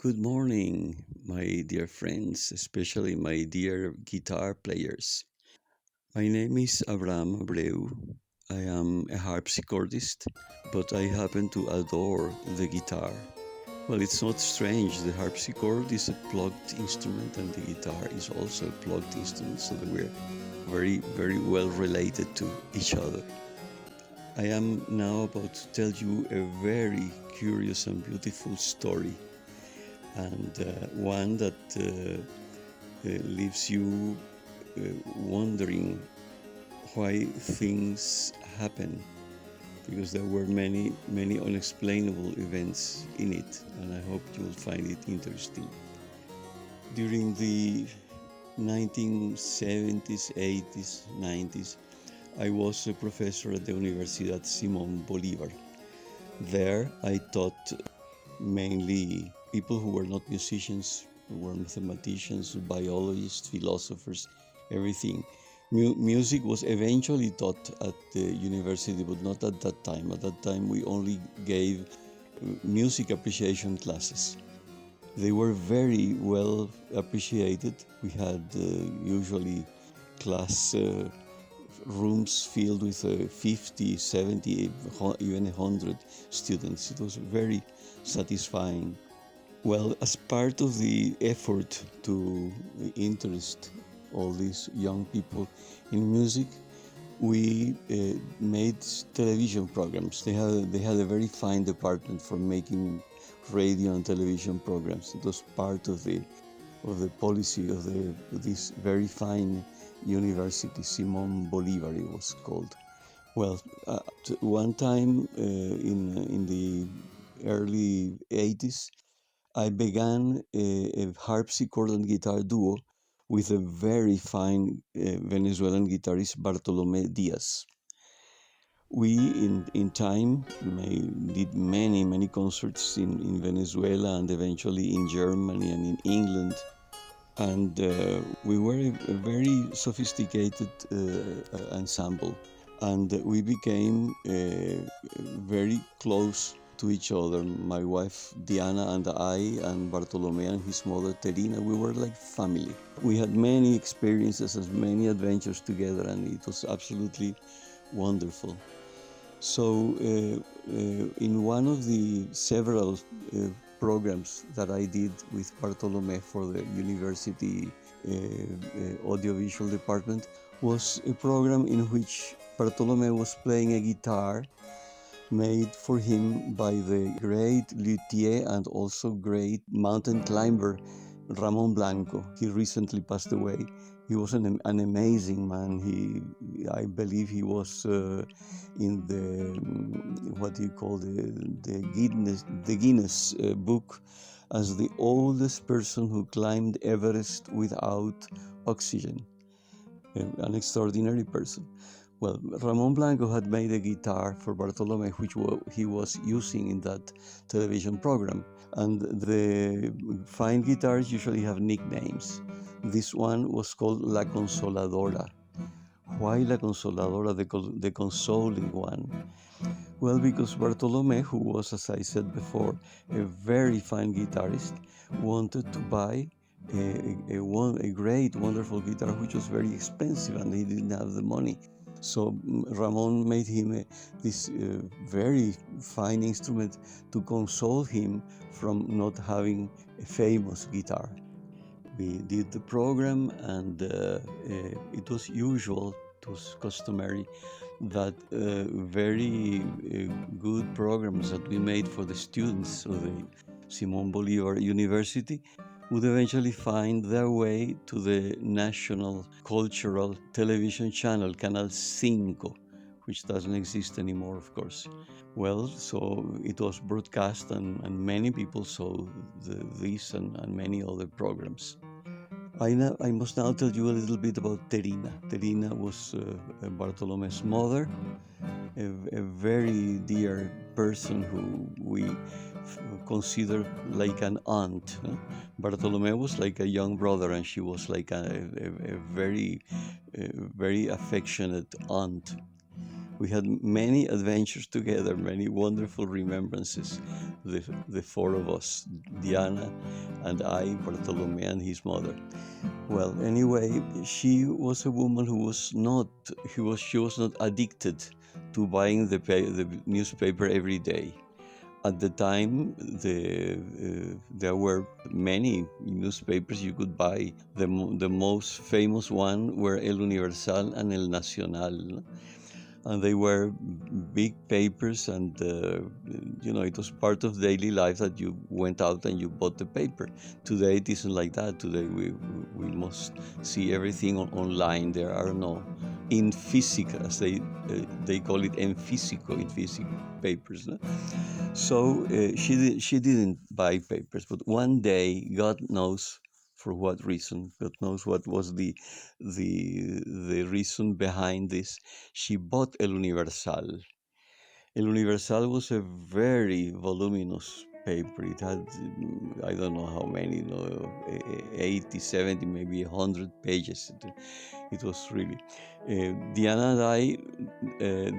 Good morning, my dear friends, especially my dear guitar players. My name is Abraham Abreu. I am a harpsichordist, but I happen to adore the guitar. Well, it's not strange. The harpsichord is a plugged instrument and the guitar is also a plugged instrument, so that we're very, very well related to each other. I am now about to tell you a very curious and beautiful story, and one that leaves you wondering why things happen, because there were many, many unexplainable events in it, and I hope you'll find it interesting. During the 1970s, 80s, 90s, I was a professor at the Universidad Simón Bolívar. There I taught mainly people who were not musicians, who were mathematicians, biologists, philosophers, everything. Music was eventually taught at the university, but not at that time. At that time, we only gave music appreciation classes. They were very well appreciated. We had usually class rooms filled with 50, 70, even 100 students. It was very satisfying. Well, as part of the effort to interest all these young people in music, we made television programs. They had a very fine department for making radio and television programs. It was part of the policy of this very fine university, Simón Bolívar it was called. Well, one time in the early 80s, I began a harpsichord and guitar duo with a very fine Venezuelan guitarist, Bartolomé Diaz. We, in time, did many concerts in Venezuela and eventually in Germany and in England. And we were a very sophisticated ensemble, and we became very close to each other. My wife Diana and I, and Bartolomé and his mother Terina, we were like family. We had many experiences and many adventures together, and it was absolutely wonderful. So in one of the several programs that I did with Bartolomé for the university audiovisual department was a program in which Bartolomé was playing a guitar made for him by the great luthier and also great mountain climber Ramon Blanco. He recently passed away. He was an amazing man. I believe he was in the what do you call the Guinness book as the oldest person who climbed Everest without oxygen. An extraordinary person. Well, Ramon Blanco had made a guitar for Bartolomé, which he was using in that television program. And the fine guitars usually have nicknames. This one was called La Consoladora. Why La Consoladora, the consoling one? Well, because Bartolomé, who was, as I said before, a very fine guitarist, wanted to buy a great, wonderful guitar, which was very expensive, and he didn't have the money. So Ramon made him this very fine instrument to console him from not having a famous guitar. We did the program, and it was usual, it was customary, that very good programs that we made for the students of the Simón Bolívar University would eventually find their way to the national cultural television channel, Canal 5, which doesn't exist anymore, of course. Well, so it was broadcast, and many people saw this and many other programs. I must now tell you a little bit about Terina. Terina was Bartolomé's mother, a very dear person who we consider like an aunt. Bartolomé was like a young brother, and she was like a very affectionate aunt. We had many adventures together, many wonderful remembrances, the four of us, Diana and I, Bartolome and his mother. Well, anyway, she was a woman who was not, she was not addicted to buying the newspaper every day. At the time, there were many newspapers you could buy. The most famous one were El Universal and El Nacional. And they were big papers, and it was part of daily life that you went out and you bought the paper. Today it isn't like that. Today we must see everything online. There are no in physical, as they call it, in physical papers. No? So she didn't buy papers, but one day, God knows for what reason, God knows what was the reason behind this, she bought El Universal. El Universal was a very voluminous paper. It had, I don't know how many, 80, 70, maybe 100 pages. It was really. Diana and I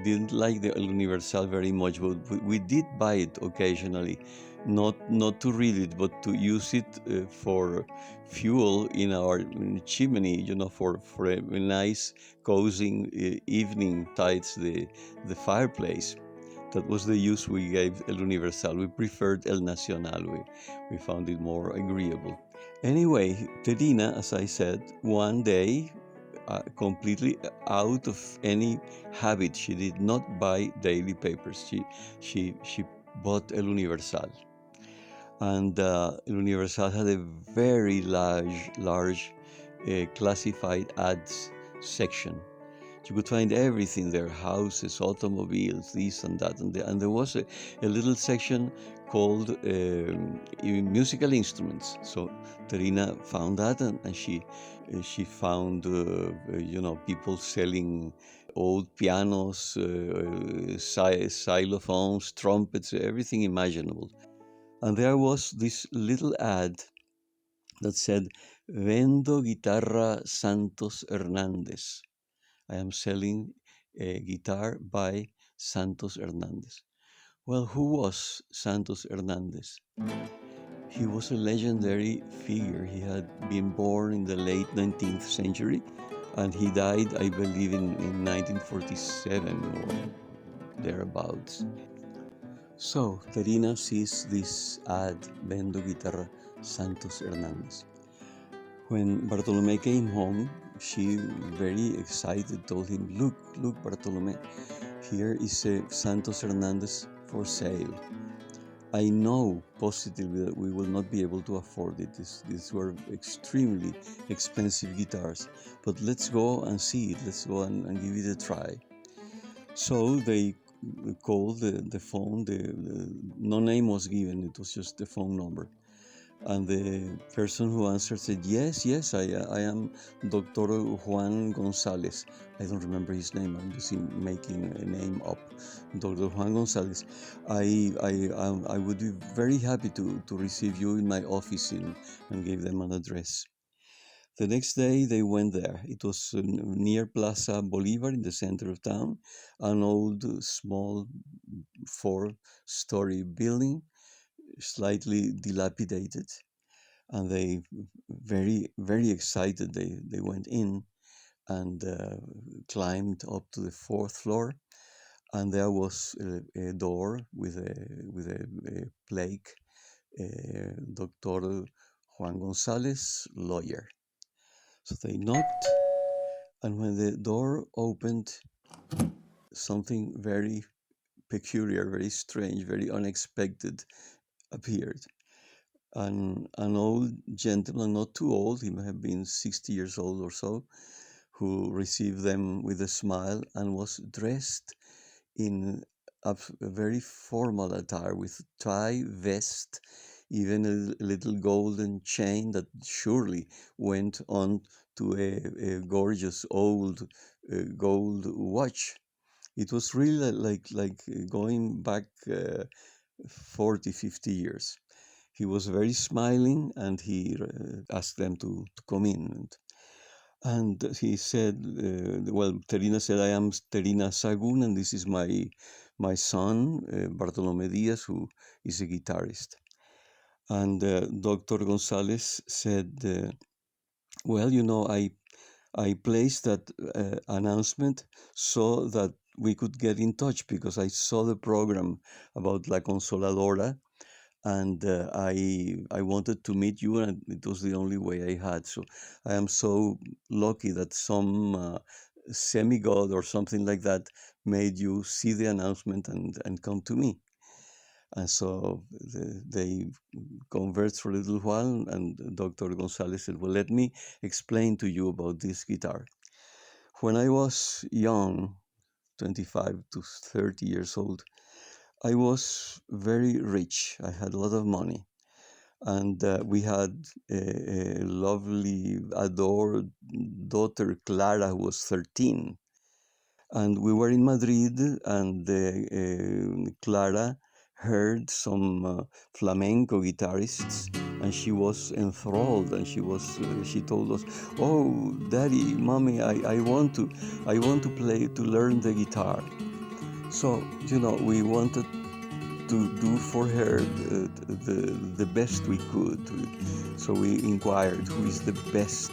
didn't like the El Universal very much, but we did buy it occasionally, not to read it, but to use it for fuel in our chimney, for a nice, cozy evening tides the fireplace. That was the use we gave El Universal. We preferred El Nacional. We found it more agreeable. Anyway, Terina, as I said, one day, completely out of any habit, she did not buy daily papers. She bought El Universal, and El Universal had a very large classified ads section. You could find everything there: houses, automobiles, this and that, and there was a little section called musical instruments. So Terina found that, and she found people selling old pianos, xylophones, trumpets, everything imaginable. And there was this little ad that said, "Vendo guitarra Santos Hernández." I am selling a guitar by Santos Hernández. Well, who was Santos Hernández? He was a legendary figure. He had been born in the late 19th century, and he died, I believe, in 1947 or thereabouts. So Terina sees this ad, Vendo Guitarra Santos Hernández. When Bartolome came home, she, very excited, told him, look, Bartolome, here is a Santos Hernández for sale. I know positively that we will not be able to afford it. These were extremely expensive guitars, but let's go and see it. Let's go and give it a try. So they called the phone. No name was given. It was just the phone number. And the person who answered said, yes, I am Dr. Juan González. I don't remember his name. I'm just making a name up. Dr. Juan González. I would be very happy to receive you in my office, and gave them an address. The next day they went there. It was near Plaza Bolivar in the center of town, an old, small, 4-story building, slightly dilapidated. And they, very excited, they went in and climbed up to the 4th floor, and there was a door with a plaque, Dr. Juan González, lawyer. So they knocked, and when the door opened, something very peculiar, very strange, very unexpected appeared. An old gentleman, not too old, he may have been 60 years old or so, who received them with a smile and was dressed in a very formal attire with tie, vest, even a little golden chain that surely went on to a gorgeous old gold watch. It was really like going back 40, 50 years. He was very smiling, and he asked them to come in. And he said, well, Terina said, I am Terina Sagun, and this is my son, Bartolome Diaz, who is a guitarist. And Dr. Gonzalez said, well, you know, I placed that announcement so that we could get in touch, because I saw the program about La Consoladora, and I wanted to meet you, and it was the only way I had. So I am so lucky that some semi-god or something like that made you see the announcement and come to me. And so they conversed for a little while, and Dr. Gonzalez said, well, let me explain to you about this guitar. When I was young, 25 to 30 years old, I was very rich. I had a lot of money. And we had a lovely, adored daughter, Clara, who was 13. And we were in Madrid, and Clara heard some flamenco guitarists, and she was enthralled, and she told us, "Oh, Daddy, Mommy, I want to play, to learn the guitar." So, you know, we wanted to do for her the best we could. So we inquired who is the best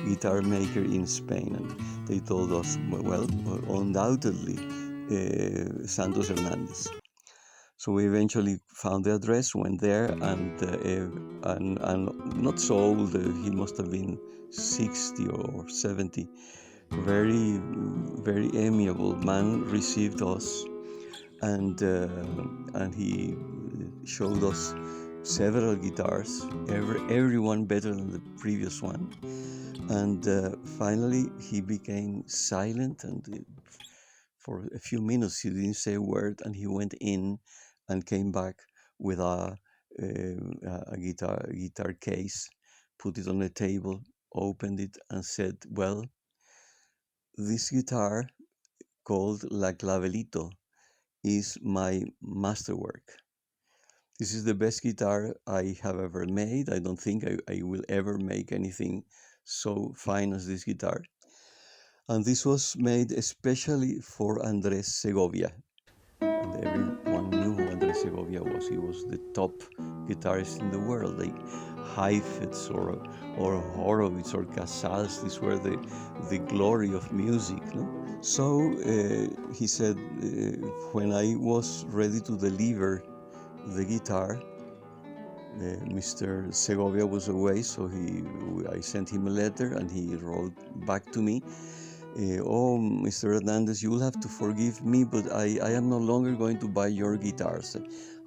guitar maker in Spain, and they told us, well, undoubtedly, Santos Hernández. So we eventually found the address, went there, and not so old, he must have been 60 or 70, very, very amiable man received us, and he showed us several guitars, everyone better than the previous one. And finally, he became silent, and for a few minutes he didn't say a word, and he went in and came back with a guitar case, put it on the table, opened it, and said, well, this guitar, called La Clavelito, is my masterwork. This is the best guitar I have ever made. I don't think I will ever make anything so fine as this guitar. And this was made especially for Andrés Segovia. And everyone knew who Andrés Segovia was. He was the top guitarist in the world. Like Heifetz or Horowitz or Casals, these were the glory of music. No? So he said, when I was ready to deliver the guitar, Mr. Segovia was away, so I sent him a letter, and he wrote back to me, oh, Mr. Hernandez, you will have to forgive me, but I am no longer going to buy your guitars.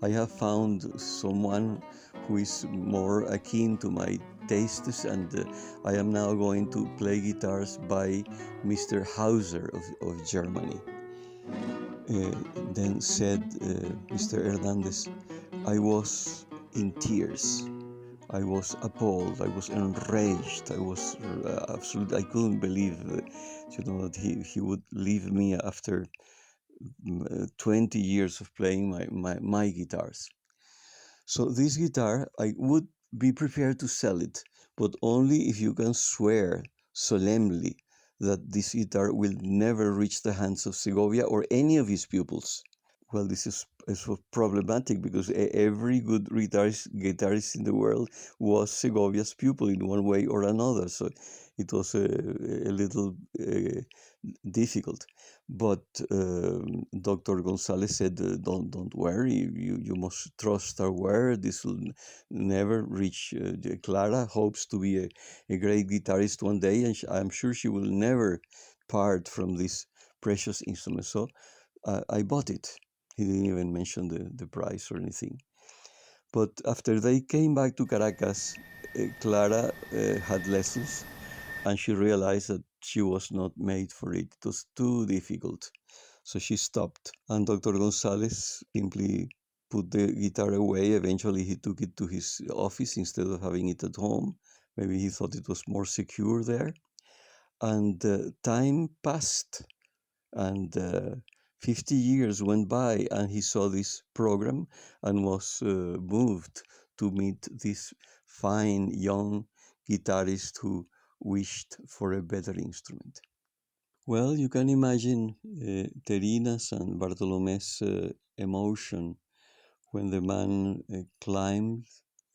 I have found someone who is more akin to my tastes, and I am now going to play guitars by Mr. Hauser of Germany. Then said Mr. Hernandez, I was in tears. I was appalled. I was enraged. I was absolutely. I couldn't believe, that he would leave me after 20 years of playing my guitars. So this guitar, I would be prepared to sell it, but only if you can swear solemnly that this guitar will never reach the hands of Segovia or any of his pupils. Well, this is problematic, because every good guitarist in the world was Segovia's pupil in one way or another. So it was a little difficult. But Dr. Gonzalez said, don't worry, you must trust our word. This will never reach. Clara hopes to be a great guitarist one day, and I'm sure she will never part from this precious instrument. So I bought it. He didn't even mention the price or anything. But after they came back to Caracas, Clara had lessons, and she realized that she was not made for it. It was too difficult. So she stopped. And Dr. Gonzalez simply put the guitar away. Eventually, he took it to his office instead of having it at home. Maybe he thought it was more secure there. And time passed, and 50 years went by, and he saw this program and was moved to meet this fine young guitarist who wished for a better instrument. Well, you can imagine Terina's and Bartolomé's emotion when the man climbed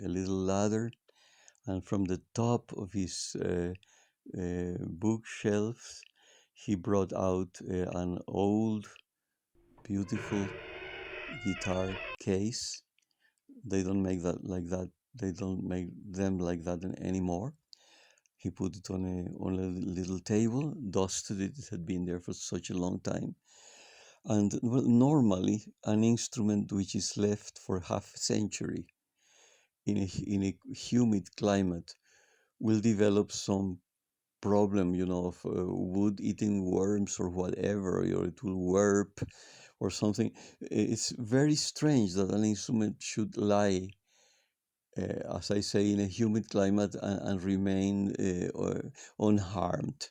a little ladder, and from the top of his bookshelves he brought out an old, beautiful guitar case. They don't make that like that. They don't make them like that anymore. He put it on a little table, dusted it. It had been there for such a long time. And well, normally, an instrument which is left for half a century in a humid climate will develop some problem, of wood-eating worms or whatever, or it will warp or something. It's very strange that an instrument should lie, as I say, in a humid climate and remain unharmed.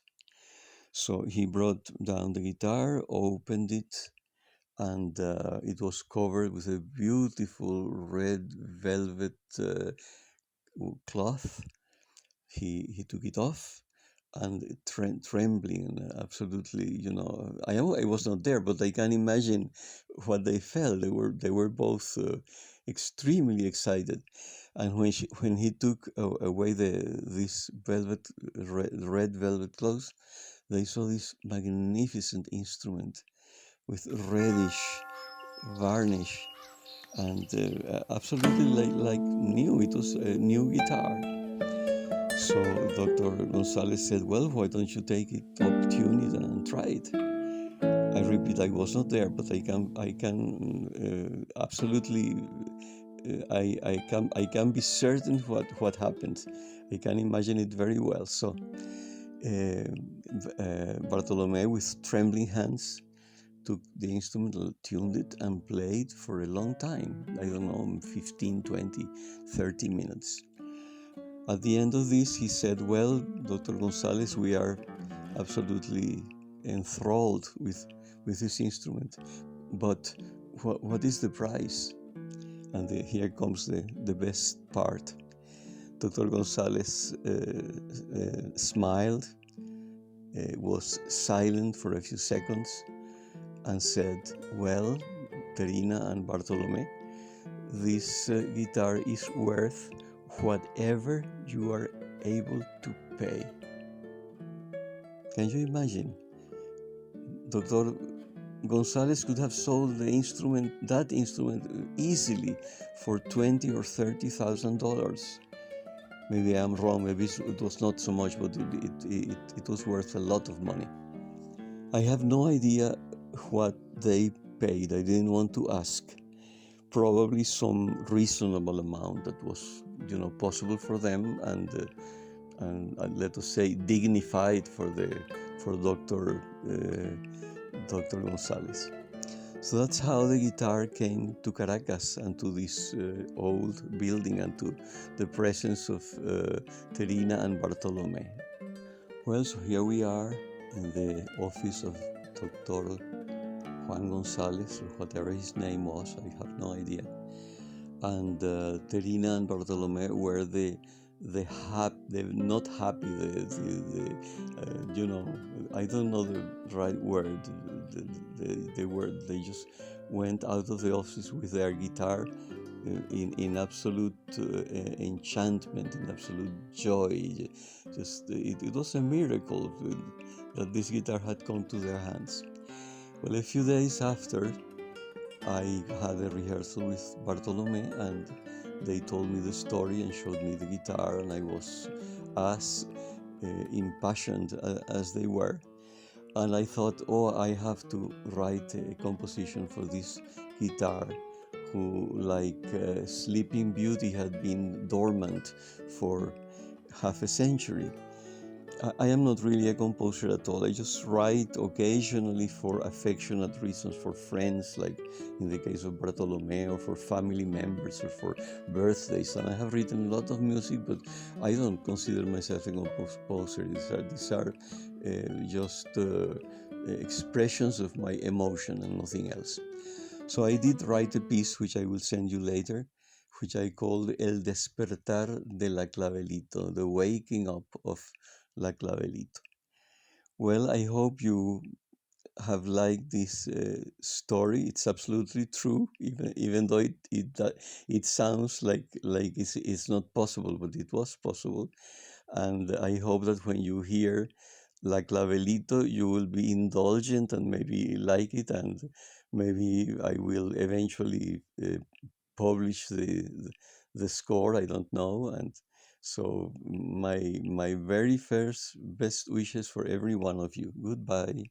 So he brought down the guitar, opened it, and it was covered with a beautiful red velvet cloth. He took it off, and trembling, absolutely, I was not there, but I can imagine what they felt. They were both extremely excited, and when he took away this red velvet cloth, they saw this magnificent instrument with reddish varnish and absolutely like new. It was a new guitar. So Dr. Gonzalez said, well, why don't you take it up, tune it, and try it? I repeat, I was not there, but I can absolutely, I can be certain what happened. I can imagine it very well. So Bartolomé, with trembling hands, took the instrument, tuned it, and played for a long time. I don't know, 15, 20, 30 minutes. At the end of this, he said, well, Dr. Gonzalez, we are absolutely enthralled with this instrument, but what is the price? And here comes the best part. Dr. Gonzalez smiled, was silent for a few seconds, and said, well, Terina and Bartolomé, this guitar is worth whatever you are able to pay. Can you imagine? Dr. Gonzalez could have sold that instrument easily for $20,000 or $30,000. Maybe I'm wrong. Maybe it was not so much, but it was worth a lot of money. I have no idea what they paid. I didn't want to ask. Probably some reasonable amount that was, possible for them, and let us say dignified for Dr. Gonzalez. So that's how the guitar came to Caracas and to this old building and to the presence of Terina and Bartolomé. Well, so here we are in the office of Dr. Juan Gonzalez, or whatever his name was, I have no idea. And Terina and Bartolomé were the not happy, I don't know the right word. They just went out of the office with their guitar in absolute enchantment, in absolute joy. Just it was a miracle that this guitar had come to their hands. Well, a few days after, I had a rehearsal with Bartolomé, and they told me the story and showed me the guitar, and I was as impassioned as they were. And I thought, I have to write a composition for this guitar, who, like Sleeping Beauty, had been dormant for half a century. I am not really a composer at all. I just write occasionally for affectionate reasons, for friends, like in the case of Bartolomé, or for family members, or for birthdays. And I have written a lot of music, but I don't consider myself a composer. These are just expressions of my emotion and nothing else. So I did write a piece, which I will send you later, which I called El Despertar de la Clavelito, the waking up of La Clavelito. Well, I hope you have liked this story. It's absolutely true, even though it sounds like it's not possible, but it was possible. And I hope that when you hear La Clavelito, you will be indulgent and maybe like it, and maybe I will eventually publish the score. I don't know, and so my very first best wishes for every one of you. Goodbye.